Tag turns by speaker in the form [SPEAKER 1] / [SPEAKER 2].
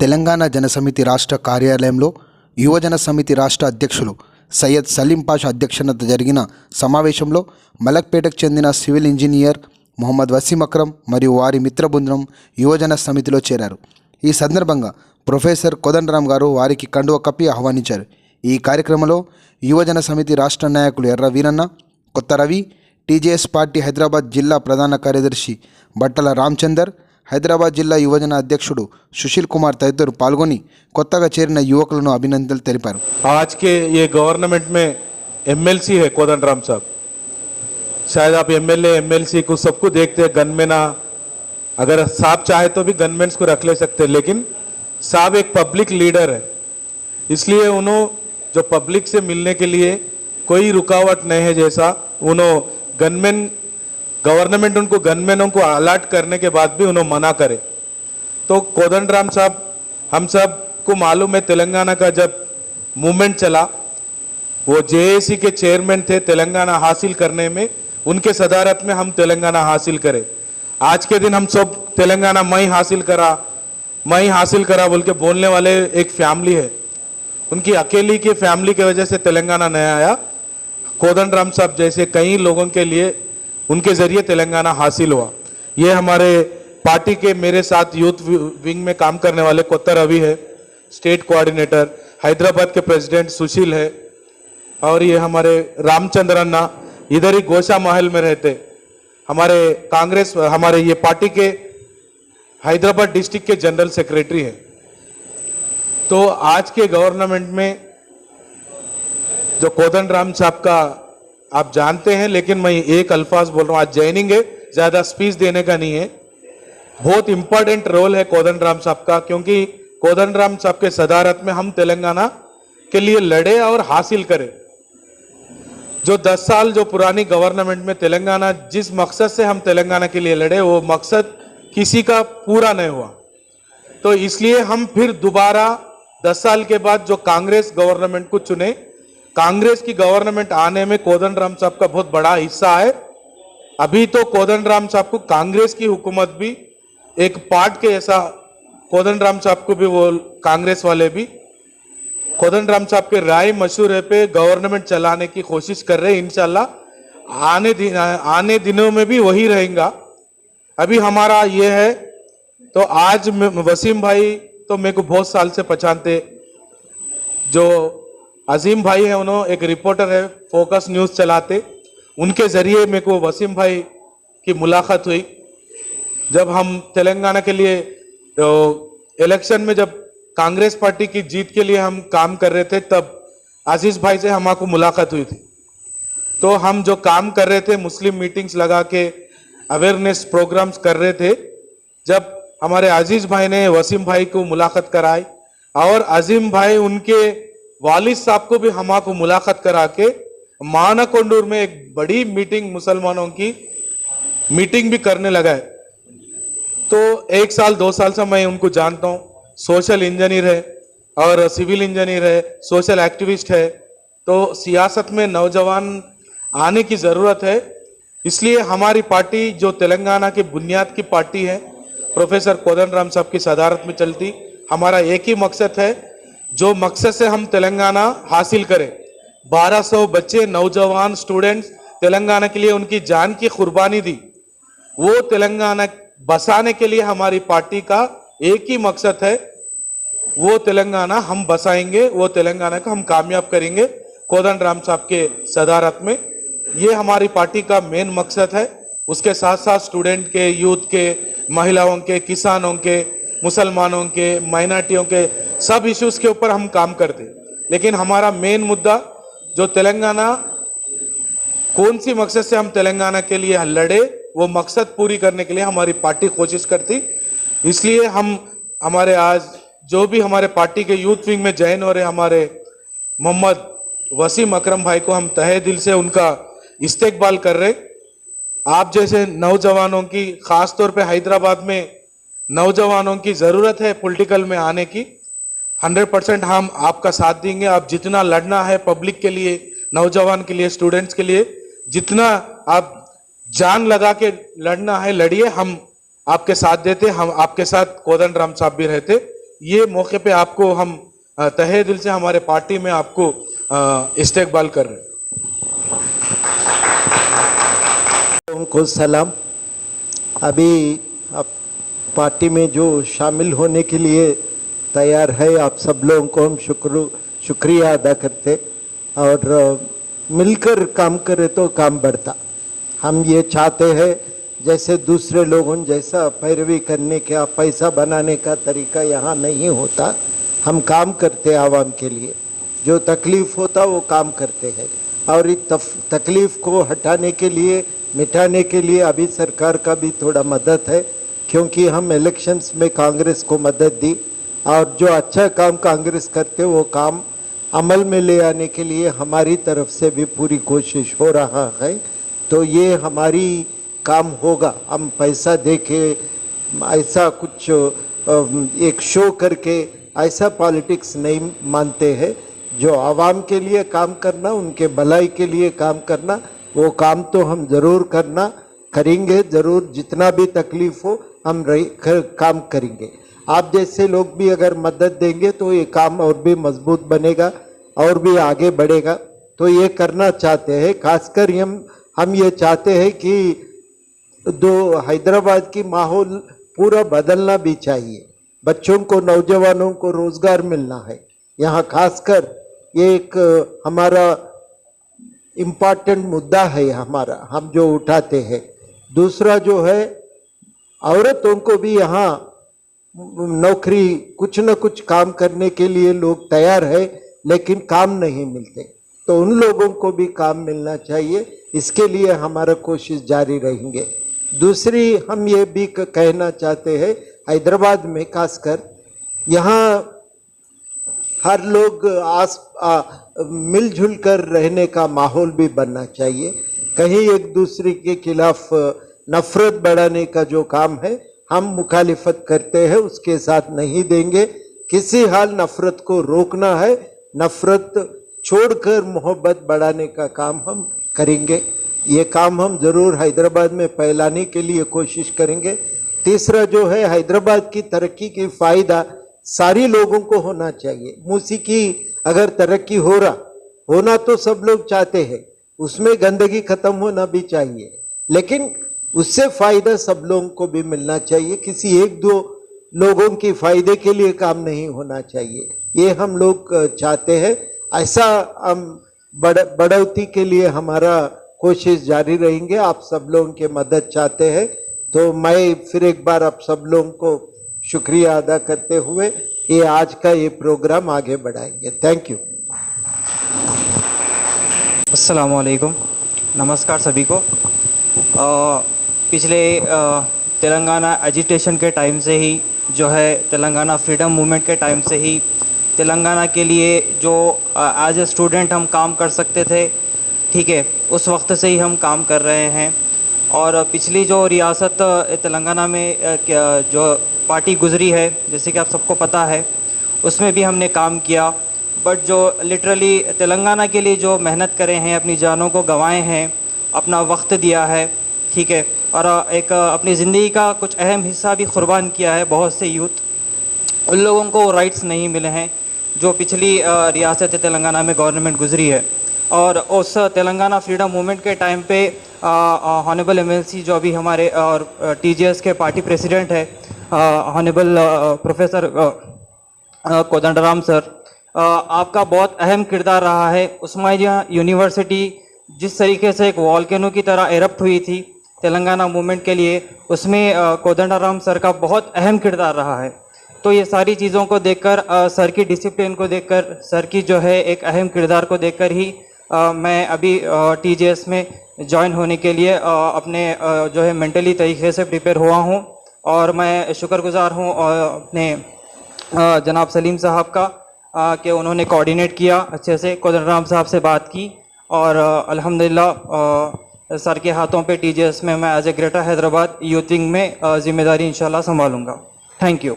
[SPEAKER 1] తెలంగాణ జనసమితి రాష్ట్ర కార్యాలయంలో యువజన సమితి రాష్ట్ర అధ్యక్షులు సయ్యద్ సలీం పాషా అధ్యక్షతన జరిగిన సమావేశంలో మలక్పేటకు చెందిన civil engineer Mohammed Waseem Akram మరియు వారి మిత్ర బృందం యువజన సమితిలో చేరారు. ఈ సందర్భంగా ప్రొఫెసర్ కోదండరాం గారు వారికి కండువ కప్పి ఆహ్వానించారు. ఈ కార్యక్రమంలో యువజన సమితి రాష్ట్ర నాయకులు ఎర్ర వీరన్న, కొత్త రవి, టీజేఎస్ పార్టీ హైదరాబాద్ జిల్లా ప్రధాన కార్యదర్శి బట్టల రామచందర్, హైదరాబాద్ జిల్లా యువజన అధ్యక్షుడు సుశీల్ కుమార్ తదితరులు పాల్గొని కొత్తగా చేరిన యువకులను అభినందనలు తెలిపారు.
[SPEAKER 2] आज के ये गवर्नमेंट में एमएलसी है कोदंडराम साहब. शायद आप एमएलए एमएलसी को सबको देखते हैं. गनमैन अगर साहब चाहे तो भी गनमैन को रख ले सकते हैं, लेकिन साहब एक पब्लिक लीडर है, इसलिए उन्होंने जो पब्लिक से मिलने के लिए कोई रुकावट नहीं है. जैसा उन्होंने गनमैन गवर्नमेंट उनको गनमैनों को अलर्ट करने के बाद भी उन्होंने मना करे. तो कोदंडराम साहब, हम सब को मालूम है तेलंगाना का जब मूवमेंट चला, वो जेएसी के चेयरमैन थे. तेलंगाना हासिल करने में उनके सदारत में हम तेलंगाना हासिल करें. आज के दिन हम सब तेलंगाना मैं हासिल करा बोल के बोलने वाले एक फैमिली है. उनकी अकेली की फैमिली की वजह से तेलंगाना नहीं आया. कोदंडराम साहब जैसे कई लोगों के लिए उनके जरिए तेलंगाना हासिल हुआ. ये हमारे पार्टी के मेरे साथ यूथ विंग में काम करने वाले कोत्ता रवि है, स्टेट कोऑर्डिनेटर. हैदराबाद के प्रेसिडेंट सुशील है, और ये हमारे रामचंद्र अन्ना इधर ही गोशा महल में रहते. हमारे कांग्रेस हमारे ये पार्टी के हैदराबाद डिस्ट्रिक्ट के जनरल सेक्रेटरी है. तो आज के गवर्नमेंट में जो कोदंडराम साहब का आप जानते हैं, लेकिन मैं एक अल्फाज बोल रहा हूँ. आज ज्वाइनिंग है, ज़्यादा स्पीच देने का नहीं है. बहुत इंपॉर्टेंट रोल है कोदंडराम साहब का, क्योंकि कोदंडराम साहब के सदारत में हम तेलंगाना के लिए लड़े और हासिल करें. जो 10 साल जो पुरानी गवर्नमेंट में तेलंगाना जिस मकसद से हम तेलंगाना के लिए लड़े, वो मकसद किसी का पूरा नहीं हुआ. तो इसलिए हम फिर दोबारा 10 साल के बाद जो कांग्रेस गवर्नमेंट को चुने. कांग्रेस की गवर्नमेंट आने में कोदंडराम साहब का बहुत बड़ा हिस्सा है. अभी तो कोदंडराम साहब को कांग्रेस की हुकूमत भी एक पार्ट के ऐसा, कोदंडराम साहब को भी वो कांग्रेस वाले भी कोदंडराम साहब के राय मशवरे पे गवर्नमेंट चलाने की कोशिश कर रहे हैं. इंशाल्लाह आने दिनों में भी वही रहेगा. अभी हमारा ये है. तो आज वसीम भाई तो मेरे को बहुत साल से पहचानते. जो अजीम भाई है, उन्होंने एक रिपोर्टर है, फोकस न्यूज़ चलाते. उनके ज़रिए मेरे को वसीम भाई की मुलाकात हुई. जब हम तेलंगाना के लिए इलेक्शन में जब कांग्रेस पार्टी की जीत के लिए हम काम कर रहे थे, तब आशीष भाई से हमारे मुलाकात हुई थी. तो हम जो काम कर रहे थे, मुस्लिम मीटिंग्स लगा के अवेयरनेस प्रोग्राम्स कर रहे थे. जब हमारे अजीज भाई ने वसीम भाई को मुलाकात कराई, और अजीम भाई उनके वालिद साहब को भी हमारे मुलाकात करा के मानाकोंडूर में एक बड़ी मीटिंग, मुसलमानों की मीटिंग भी करने लगा है. तो 1 साल 2 साल से मैं उनको जानता हूँ. सोशल इंजीनियर है और सिविल इंजीनियर है, सोशल एक्टिविस्ट है. तो सियासत में नौजवान आने की ज़रूरत है. इसलिए हमारी पार्टी जो तेलंगाना की बुनियाद की पार्टी है, प्रोफेसर कोदंडराम साहब की सदारत में चलती. हमारा एक ही मकसद है, जो मकसद से हम तेलंगाना हासिल करें. 1200 बच्चे, नौजवान, स्टूडेंट्स तेलंगाना के लिए उनकी जान की कुर्बानी दी. वो तेलंगाना बसाने के लिए हमारी पार्टी का एक ही मकसद है, वो तेलंगाना हम बसाएंगे, वो तेलंगाना को हम कामयाब करेंगे कोदंडराम साहब के सदारत में. ये हमारी पार्टी का मेन मकसद है. उसके साथ साथ स्टूडेंट के, यूथ के, महिलाओं के, किसानों के, मुसलमानों के, माइनॉरिटियों के सब इश्यूज़ के ऊपर हम काम करते. लेकिन हमारा मेन मुद्दा जो तेलंगाना, कौन सी मकसद से हम तेलंगाना के लिए लड़े, वो मकसद पूरी करने के लिए हमारी पार्टी कोशिश करती. इसलिए हम हमारे आज जो भी हमारे पार्टी के यूथ विंग में ज्वाइन हो रहे हमारे मोहम्मद वसीम अकरम भाई को हम तहे दिल से उनका इस्तकबाल कर रहे. आप जैसे नौजवानों की, ख़ास तौर पे हैदराबाद में नौजवानों की ज़रूरत है पॉलिटिकल में आने की. 100% हम आपका साथ देंगे. आप जितना लड़ना है पब्लिक के लिए, नौजवान के लिए, स्टूडेंट्स के लिए, जितना आप जान लगा के लड़ना है लड़िए. हम आपके साथ देते, हम आपके साथ कोदंडराम साहब भी रहते. ये मौके पे आपको हम तहे दिल से हमारे पार्टी में आपको इस्तकबाल कर रहे हैं।
[SPEAKER 3] उनको सलाम। अभी आप पार्टी में जो शामिल होने के लिए तैयार है, आप सब लोगों को हम शुक्रिया अदा करते और मिलकर काम करें तो काम बढ़ता। हम ये चाहते हैं जैसे दूसरे लोगों जैसा पैरवी करने का, पैसा बनाने का तरीका यहाँ नहीं होता। हम काम करते आवाम के लिए, जो तकलीफ़ होता वो काम करते हैं और इस तकलीफ़ को हटाने के लिए, मिटाने के लिए अभी सरकार का भी थोड़ा मदद है, क्योंकि हम इलेक्शंस में कांग्रेस को मदद दी और जो अच्छा काम कांग्रेस करते वो काम अमल में ले आने के लिए हमारी तरफ से भी पूरी कोशिश हो रहा है। तो ये हमारी काम होगा। हम पैसा दे के ऐसा कुछ एक शो करके ऐसा पॉलिटिक्स नहीं मानते हैं। जो आवाम के लिए काम करना, उनके भलाई के लिए काम करना, वो काम तो हम ज़रूर करेंगे ज़रूर। जितना भी तकलीफ़ हो हम काम करेंगे। आप जैसे लोग भी अगर मदद देंगे तो ये काम और भी मजबूत बनेगा और भी आगे बढ़ेगा। तो ये करना चाहते हैं। खासकर हम ये चाहते हैं कि हैदराबाद की माहौल पूरा बदलना भी चाहिए। बच्चों को, नौजवानों को रोज़गार मिलना है यहाँ। खासकर ये एक हमारा इम्पॉर्टेंट मुद्दा है हमारा, हम जो उठाते हैं। दूसरा जो है, औरतों को भी यहाँ नौकरी, कुछ न कुछ काम करने के लिए लोग तैयार है, लेकिन काम नहीं मिलते। तो उन लोगों को भी काम मिलना चाहिए। इसके लिए हमारा कोशिश जारी रहेंगे। दूसरी हम ये भी कहना चाहते हैं, हैदराबाद में खासकर यहाँ हर लोग मिलजुल कर रहने का माहौल भी बनना चाहिए। कहीं एक दूसरे के खिलाफ नफरत बढ़ाने का जो काम है, हम मुखालिफत करते हैं, उसके साथ नहीं देंगे। किसी हाल नफरत को रोकना है, नफरत छोड़कर मोहब्बत बढ़ाने का काम हम करेंगे। ये काम हम ज़रूर हैदराबाद में फैलाने के लिए कोशिश करेंगे। तीसरा जो है, हैदराबाद की तरक्की की फ़ायदा सारी लोगों को होना चाहिए। मौसीकी अगर तरक्की होना तो सब लोग चाहते हैं, उसमें गंदगी ख़त्म होना भी चाहिए, लेकिन उससे फ़ायदा सब लोगों को भी मिलना चाहिए। किसी एक दो लोगों की फ़ायदे के लिए काम नहीं होना चाहिए। ये हम लोग चाहते हैं। ऐसा हम बढ़ोतरी के लिए हमारा कोशिश जारी रहेंगे। आप सब लोगों की मदद चाहते हैं, तो मैं फिर एक बार आप सब लोगों को शुक्रिया अदा करते हुए ये आज का ये प्रोग्राम आगे बढ़ाएंगे। Thank you.
[SPEAKER 4] अस्सलाम वालेकुम, नमस्कार सभी को। पिछले तेलंगाना एजिटेशन के टाइम से ही जो है, तेलंगाना फ्रीडम मूवमेंट के टाइम से ही तेलंगाना के लिए जो एज ए स्टूडेंट हम काम कर सकते थे, ठीक है, उस वक्त से ही हम काम कर रहे हैं। और पिछली जो रियासत तेलंगाना में जो पार्टी गुजरी है, जैसे कि आप सबको पता है, उसमें भी हमने काम किया। बट जो लिटरली तेलंगाना के लिए जो मेहनत करे हैं, अपनी जानों को गंवाए हैं, अपना वक्त दिया है, ठीक है, और एक अपनी ज़िंदगी का कुछ अहम हिस्सा भी कुर्बान किया है, बहुत से यूथ, उन लोगों को वो राइट्स नहीं मिले हैं जो पिछली रियासत तेलंगाना में गवर्नमेंट गुजरी है। और उस तेलंगाना फ्रीडम मूवमेंट के टाइम पे हॉनेबल एमएलसी जो अभी हमारे और टीजेएस के पार्टी प्रेसिडेंट है, हॉनेबल प्रोफेसर कोदंडराम सर, आपका बहुत अहम किरदार रहा है। उस्मानिया यूनिवर्सिटी जिस तरीके से एक वॉल्केनो की तरह एरप्ट हुई थी तेलंगाना मूवमेंट के लिए, उसमें कोदंडराम सर का बहुत अहम किरदार रहा है। तो ये सारी चीज़ों को देखकर, सर की डिसिप्लिन को देखकर, सर की जो है एक अहम किरदार को देखकर ही मैं अभी टीजेएस में ज्वाइन होने के लिए अपने जो है मेंटली तरीके से प्रिपेयर हुआ हूँ। और मैं शुक्रगुजार हूँ अपने जनाब सलीम साहब का कि उन्होंने कोऑर्डिनेट किया अच्छे से, कोदंडराम साहब से बात की, और अल्हम्दुलिल्लाह सर के हाथों पे टीजेएस में मैं as a greater Hyderabad youth wing में जिम्मेदारी इंशाल्लाह संभालूंगा। Thank you.